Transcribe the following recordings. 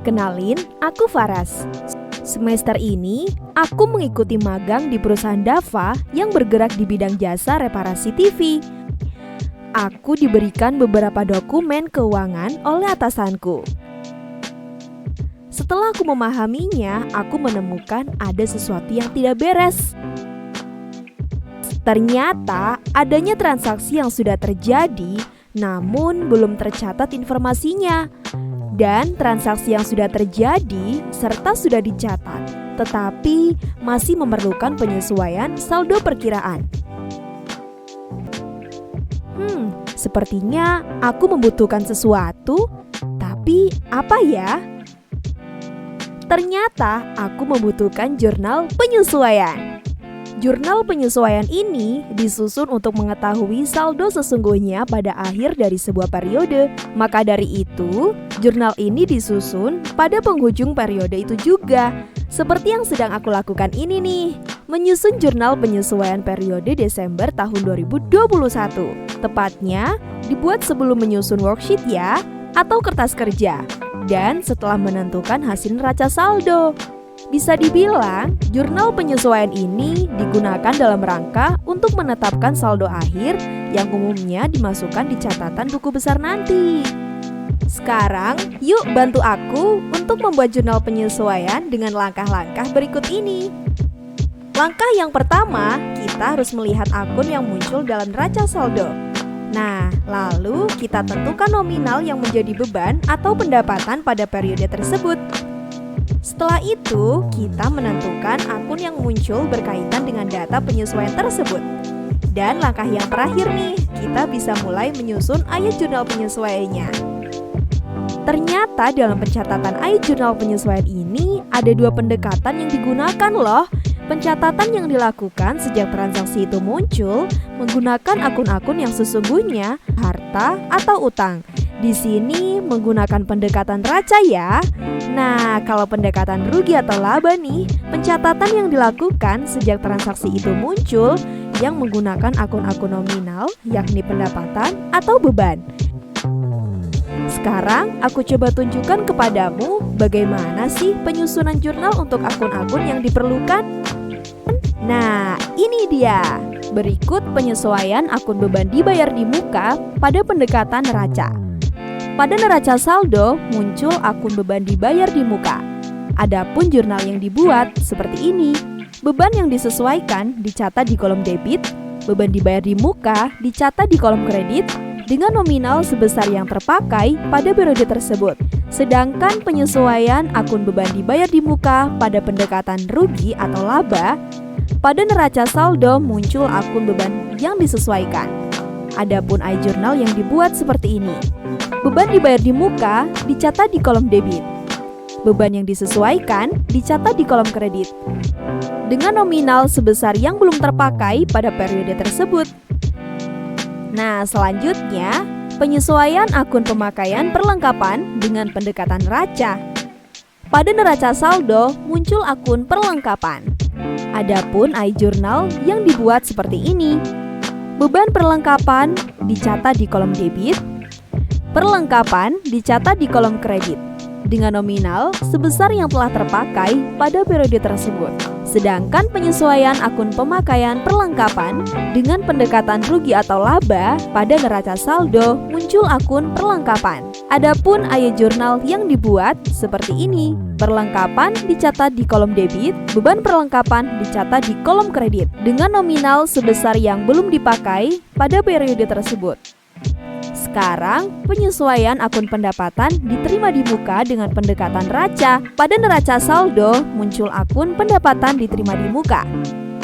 Kenalin, aku Faras. Semester ini, aku mengikuti magang di perusahaan Dava yang bergerak di bidang jasa reparasi TV. Aku diberikan beberapa dokumen keuangan oleh atasanku. Setelah aku memahaminya, aku menemukan ada sesuatu yang tidak beres. Ternyata adanya transaksi yang sudah terjadi, namun belum tercatat informasinya. Dan transaksi yang sudah terjadi serta sudah dicatat, tetapi masih memerlukan penyesuaian saldo perkiraan. Sepertinya aku membutuhkan sesuatu, tapi apa ya? Ternyata aku membutuhkan jurnal penyesuaian. Jurnal penyesuaian ini disusun untuk mengetahui saldo sesungguhnya pada akhir dari sebuah periode. Maka dari itu, jurnal ini disusun pada penghujung periode itu juga. Seperti yang sedang aku lakukan ini nih, menyusun jurnal penyesuaian periode Desember tahun 2021. Tepatnya, dibuat sebelum menyusun worksheet ya, atau kertas kerja. Dan setelah menentukan hasil neraca saldo. Bisa dibilang, jurnal penyesuaian ini digunakan dalam rangka untuk menetapkan saldo akhir yang umumnya dimasukkan di catatan buku besar nanti. Sekarang, yuk bantu aku untuk membuat jurnal penyesuaian dengan langkah-langkah berikut ini. Langkah yang pertama, kita harus melihat akun yang muncul dalam neraca saldo. Nah, lalu kita tentukan nominal yang menjadi beban atau pendapatan pada periode tersebut. Setelah itu, kita menentukan akun yang muncul berkaitan dengan data penyesuaian tersebut. Dan langkah yang terakhir nih, kita bisa mulai menyusun ayat jurnal penyesuaiannya. Ternyata dalam pencatatan ayat jurnal penyesuaian ini, ada dua pendekatan yang digunakan loh. Pencatatan yang dilakukan sejak transaksi itu muncul menggunakan akun-akun yang sesungguhnya, harta atau utang. Di sini menggunakan pendekatan neraca ya. Nah, kalau pendekatan rugi atau laba nih, pencatatan yang dilakukan sejak transaksi itu muncul yang menggunakan akun-akun nominal, yakni pendapatan atau beban. Sekarang aku coba tunjukkan kepadamu bagaimana sih penyusunan jurnal untuk akun-akun yang diperlukan. Nah, ini dia. Berikut penyesuaian akun beban dibayar di muka pada pendekatan neraca. Pada neraca saldo, muncul akun beban dibayar di muka. Adapun jurnal yang dibuat seperti ini. Beban yang disesuaikan dicatat di kolom debit, beban dibayar di muka dicatat di kolom kredit dengan nominal sebesar yang terpakai pada periode tersebut. Sedangkan penyesuaian akun beban dibayar di muka pada pendekatan rugi atau laba, pada neraca saldo muncul akun beban yang disesuaikan. Adapun iJournal yang dibuat seperti ini. Beban dibayar di muka dicatat di kolom debit. Beban yang disesuaikan dicatat di kolom kredit dengan nominal sebesar yang belum terpakai pada periode tersebut. Nah, selanjutnya penyesuaian akun pemakaian perlengkapan dengan pendekatan neraca. Pada neraca saldo muncul akun perlengkapan. Adapun iJournal yang dibuat seperti ini. Beban perlengkapan dicatat di kolom debit. Perlengkapan dicatat di kolom kredit dengan nominal sebesar yang telah terpakai pada periode tersebut. Sedangkan penyesuaian akun pemakaian perlengkapan dengan pendekatan rugi atau laba pada neraca saldo muncul akun perlengkapan. Adapun iJournal yang dibuat seperti ini. Perlengkapan dicatat di kolom debit, beban perlengkapan dicatat di kolom kredit dengan nominal sebesar yang belum dipakai pada periode tersebut. Sekarang, penyesuaian akun pendapatan diterima di muka dengan pendekatan neraca. Pada neraca saldo, muncul akun pendapatan diterima di muka.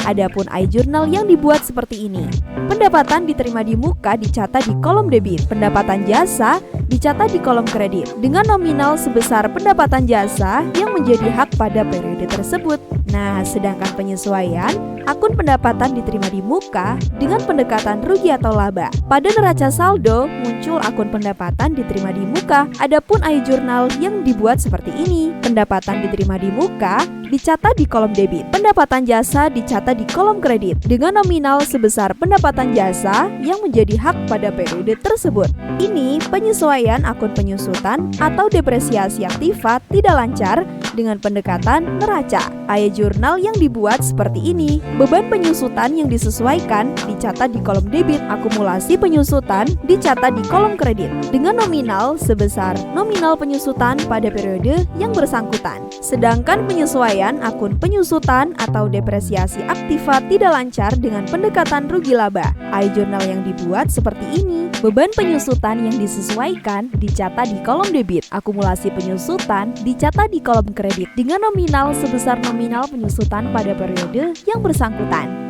Adapun iJournal yang dibuat seperti ini. Pendapatan diterima di muka dicatat di kolom debit. Pendapatan jasa dicatat di kolom kredit dengan nominal sebesar pendapatan jasa yang menjadi hak pada periode tersebut. Nah, sedangkan penyesuaian akun pendapatan diterima di muka dengan pendekatan rugi atau laba. Pada neraca saldo muncul akun pendapatan diterima di muka. Adapun iJournal yang dibuat seperti ini. Pendapatan diterima di muka dicatat di kolom debit. Pendapatan jasa dicatat di kolom kredit dengan nominal sebesar pendapatan jasa yang menjadi hak pada periode tersebut. Ini penyesuaian penyesuaian akun penyusutan atau depresiasi aktiva tidak lancar dengan pendekatan neraca. Ayat jurnal yang dibuat seperti ini. Beban penyusutan yang disesuaikan dicatat di kolom debit. Akumulasi penyusutan dicatat di kolom kredit dengan nominal sebesar nominal penyusutan pada periode yang bersangkutan. Sedangkan penyesuaian akun penyusutan atau depresiasi aktiva tidak lancar dengan pendekatan rugi laba. Ayat jurnal yang dibuat seperti ini. Beban penyusutan yang disesuaikan dicatat di kolom debit. Akumulasi penyusutan dicatat di kolom kredit dengan nominal sebesar nominal penyusutan pada periode yang bersangkutan.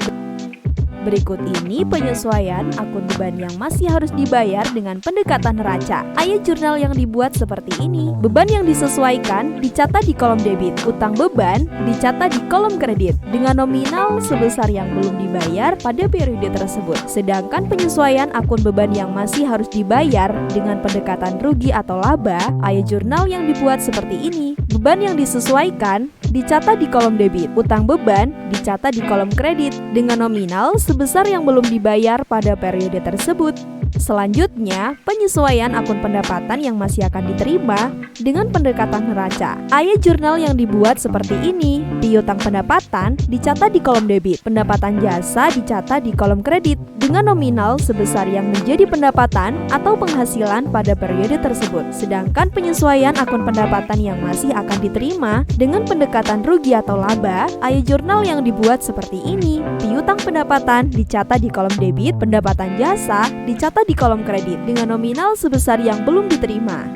Berikut ini penyesuaian akun beban yang masih harus dibayar dengan pendekatan neraca. Ayat jurnal yang dibuat seperti ini. Beban yang disesuaikan dicatat di kolom debit. Utang beban dicatat di kolom kredit dengan nominal sebesar yang belum dibayar pada periode tersebut. Sedangkan penyesuaian akun beban yang masih harus dibayar dengan pendekatan rugi atau laba. Ayat jurnal yang dibuat seperti ini. Beban yang disesuaikan dicatat di kolom debit. Utang beban dicatat di kolom kredit dengan nominal sebesar yang belum dibayar pada periode tersebut. Selanjutnya, penyesuaian akun pendapatan yang masih akan diterima dengan pendekatan neraca. Ayat jurnal yang dibuat seperti ini. Piutang pendapatan dicatat di kolom debit. Pendapatan jasa dicatat di kolom kredit dengan nominal sebesar yang menjadi pendapatan atau penghasilan pada periode tersebut. Sedangkan penyesuaian akun pendapatan yang masih akan diterima dengan pendekatan rugi atau laba. Ayat jurnal yang dibuat seperti ini. Piutang pendapatan dicatat di kolom debit. Pendapatan jasa dicatat di kolom kredit dengan nominal sebesar yang belum diterima.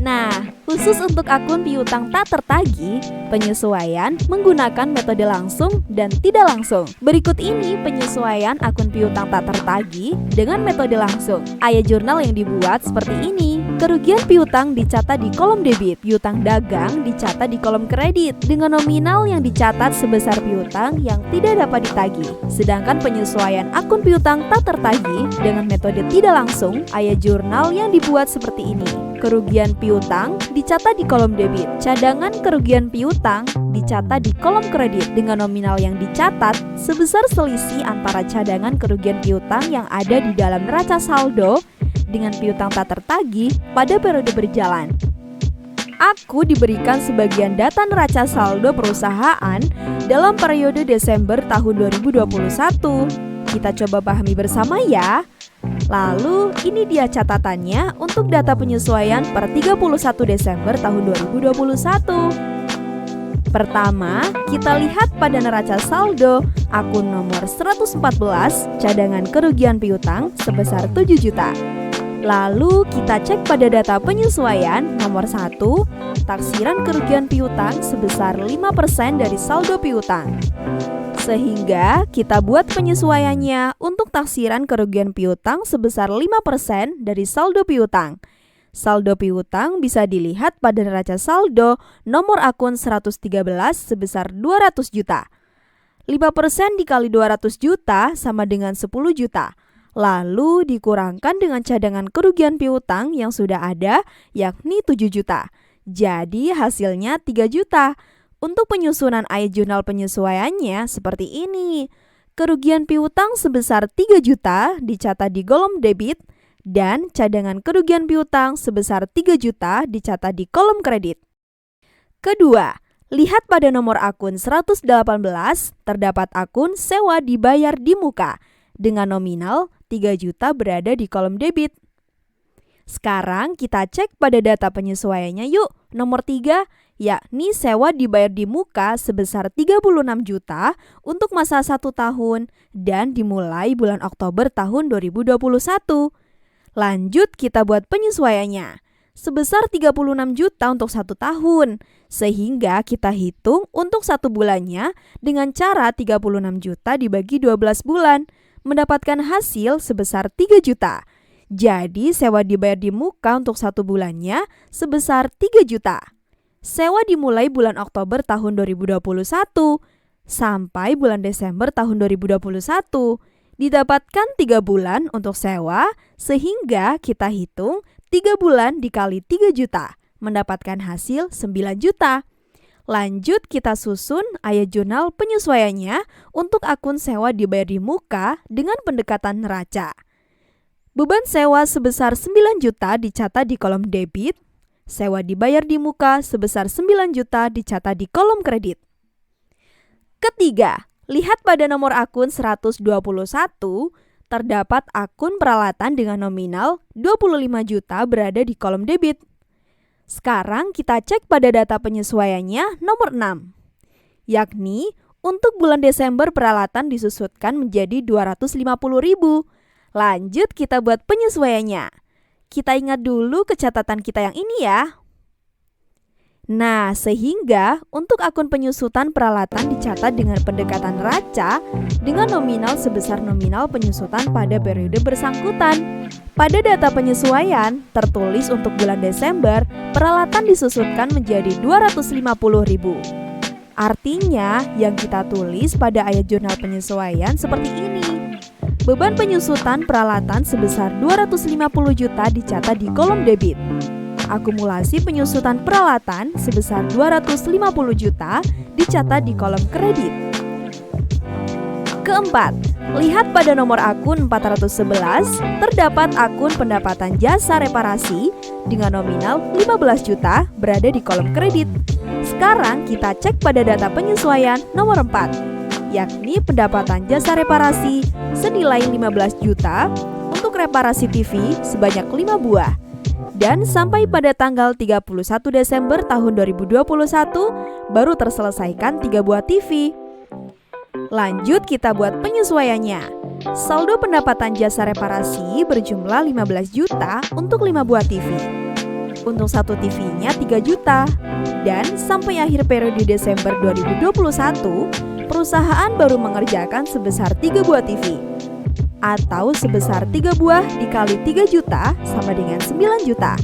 Nah, khusus untuk akun piutang tak tertagih, penyesuaian menggunakan metode langsung dan tidak langsung. Berikut ini penyesuaian akun piutang tak tertagih dengan metode langsung. Ayat jurnal yang dibuat seperti ini. Kerugian piutang dicatat di kolom debit. Piutang dagang dicatat di kolom kredit dengan nominal yang dicatat sebesar piutang yang tidak dapat ditagih. Sedangkan penyesuaian akun piutang tak tertagih dengan metode tidak langsung, ayat jurnal yang dibuat seperti ini. Kerugian piutang dicatat di kolom debit. Cadangan kerugian piutang dicatat di kolom kredit dengan nominal yang dicatat sebesar selisih antara cadangan kerugian piutang yang ada di dalam neraca saldo dengan piutang tak tertagih pada periode berjalan. Aku diberikan sebagian data neraca saldo perusahaan dalam periode Desember tahun 2021. Kita coba pahami bersama ya. Lalu ini dia catatannya untuk data penyesuaian per 31 Desember tahun 2021. Pertama, kita lihat pada neraca saldo akun nomor 114 cadangan kerugian piutang sebesar 7 juta. Lalu kita cek pada data penyesuaian nomor 1, taksiran kerugian piutang sebesar 5% dari saldo piutang. Sehingga kita buat penyesuaiannya untuk taksiran kerugian piutang sebesar 5% dari saldo piutang. Saldo piutang bisa dilihat pada neraca saldo nomor akun 113 sebesar 200 juta. 5% dikali 200 juta sama dengan 10 juta. Lalu dikurangkan dengan cadangan kerugian piutang yang sudah ada yakni 7 juta. Jadi hasilnya 3 juta. Untuk penyusunan ayat jurnal penyesuaiannya seperti ini. Kerugian piutang sebesar 3 juta dicatat di kolom debit dan cadangan kerugian piutang sebesar 3 juta dicatat di kolom kredit. Kedua, lihat pada nomor akun 118 terdapat akun sewa dibayar di muka dengan nominal 3 juta berada di kolom debit. Sekarang kita cek pada data penyesuaiannya yuk. Nomor 3, yakni sewa dibayar di muka sebesar 36 juta untuk masa 1 tahun dan dimulai bulan Oktober tahun 2021. Lanjut kita buat penyesuaiannya. Sebesar 36 juta untuk 1 tahun. Sehingga kita hitung untuk 1 bulannya dengan cara 36 juta dibagi 12 bulan. Mendapatkan hasil sebesar 3 juta. Jadi sewa dibayar di muka untuk 1 bulannya sebesar 3 juta. Sewa dimulai bulan Oktober tahun 2021 sampai bulan Desember tahun 2021. Didapatkan 3 bulan untuk sewa sehingga kita hitung 3 bulan dikali 3 juta. Mendapatkan hasil 9 juta. Lanjut kita susun ayat jurnal penyesuaiannya untuk akun sewa dibayar di muka dengan pendekatan neraca. Beban sewa sebesar 9 juta dicatat di kolom debit. Sewa dibayar di muka sebesar 9 juta dicatat di kolom kredit. Ketiga, lihat pada nomor akun 121, terdapat akun peralatan dengan nominal 25 juta berada di kolom debit. Sekarang kita cek pada data penyesuaiannya nomor 6, yakni untuk bulan Desember peralatan disusutkan menjadi 250.000. Lanjut kita buat penyesuaiannya. Kita ingat dulu kecatatan kita yang ini ya. Nah, sehingga untuk akun penyusutan peralatan dicatat dengan pendekatan raca dengan nominal sebesar nominal penyusutan pada periode bersangkutan. Pada data penyesuaian, tertulis untuk bulan Desember, peralatan disusutkan menjadi 250.000. Artinya, yang kita tulis pada ayat jurnal penyesuaian seperti ini. Beban penyusutan peralatan sebesar 250 juta dicatat di kolom debit. Akumulasi penyusutan peralatan sebesar 250 juta dicatat di kolom kredit. Keempat, lihat pada nomor akun 411, terdapat akun pendapatan jasa reparasi dengan nominal 15 juta berada di kolom kredit. Sekarang kita cek pada data penyesuaian nomor 4, yakni pendapatan jasa reparasi senilai 15 juta untuk reparasi TV sebanyak 5 buah. Dan sampai pada tanggal 31 Desember tahun 2021 baru terselesaikan 3 buah TV. Lanjut kita buat penyesuaiannya. Saldo pendapatan jasa reparasi berjumlah 15 juta untuk 5 buah TV. Untuk satu TV-nya 3 juta. Dan sampai akhir periode Desember 2021, perusahaan baru mengerjakan sebesar 3 buah TV. Atau sebesar 3 buah dikali 3 juta sama dengan 9 juta.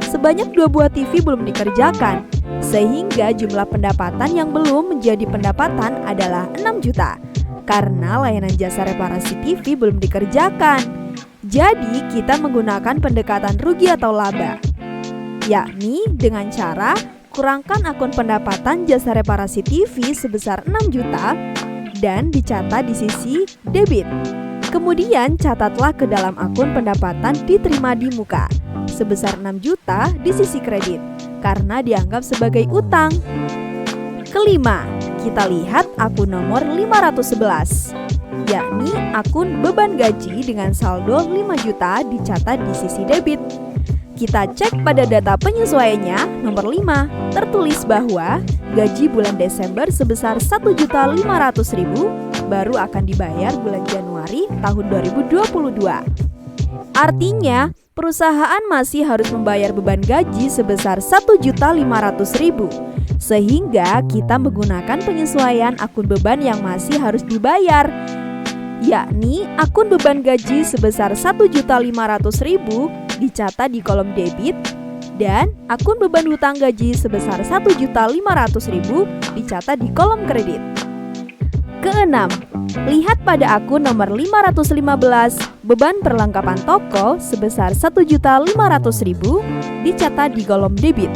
Sebanyak 2 buah TV belum dikerjakan, sehingga jumlah pendapatan yang belum menjadi pendapatan adalah 6 juta. Karena layanan jasa reparasi TV belum dikerjakan. Jadi kita menggunakan pendekatan rugi atau laba, yakni dengan cara kurangkan akun pendapatan jasa reparasi TV sebesar 6 juta dan dicatat di sisi debit. Kemudian catatlah ke dalam akun pendapatan diterima di muka sebesar 6 juta di sisi kredit karena dianggap sebagai utang. Kelima, kita lihat akun nomor 511, yakni akun beban gaji dengan saldo 5 juta dicatat di sisi debit. Kita cek pada data penyesuaiannya nomor 5, tertulis bahwa gaji bulan Desember sebesar 1.500.000 baru akan dibayar bulan Januari tahun 2022. Artinya, perusahaan masih harus membayar beban gaji sebesar 1.500.000. Sehingga kita menggunakan penyesuaian akun beban yang masih harus dibayar, yakni akun beban gaji sebesar 1.500.000 dicatat di kolom debit dan akun beban hutang gaji sebesar 1.500.000 dicatat di kolom kredit. Keenam, lihat pada akun nomor 515, beban perlengkapan toko sebesar 1.500.000 dicatat di kolom debit.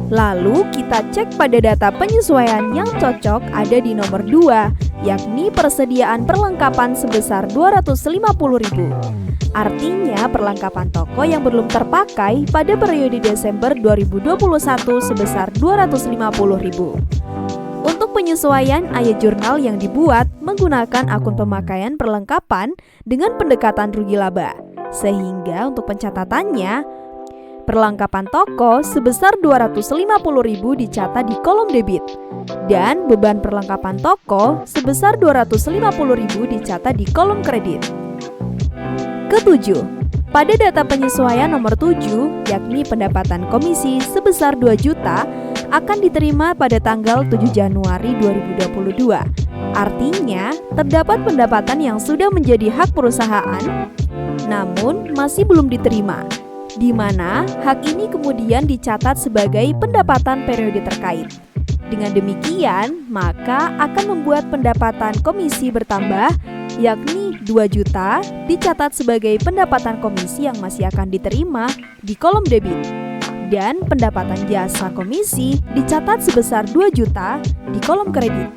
Lalu kita cek pada data penyesuaian yang cocok ada di nomor 2, yakni persediaan perlengkapan sebesar 250.000. Artinya perlengkapan toko yang belum terpakai pada periode Desember 2021 sebesar 250.000. Untuk penyesuaian ayat jurnal yang dibuat menggunakan akun pemakaian perlengkapan dengan pendekatan rugi laba. Sehingga untuk pencatatannya, perlengkapan toko sebesar 250.000 dicatat di kolom debit dan beban perlengkapan toko sebesar 250.000 dicatat di kolom kredit. Ketujuh, pada data penyesuaian nomor 7, yakni pendapatan komisi sebesar 2 juta akan diterima pada tanggal 7 Januari 2022. Artinya, terdapat pendapatan yang sudah menjadi hak perusahaan namun masih belum diterima, di mana hak ini kemudian dicatat sebagai pendapatan periode terkait. Dengan demikian, maka akan membuat pendapatan komisi bertambah, yakni 2 juta dicatat sebagai pendapatan komisi yang masih akan diterima di kolom debit. Dan pendapatan jasa komisi dicatat sebesar 2 juta di kolom kredit.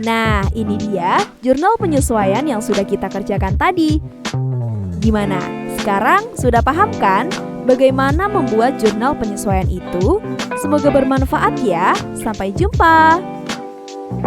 Nah, ini dia jurnal penyesuaian yang sudah kita kerjakan tadi. Gimana? Sekarang sudah paham kan bagaimana membuat jurnal penyesuaian itu? Semoga bermanfaat ya. Sampai jumpa.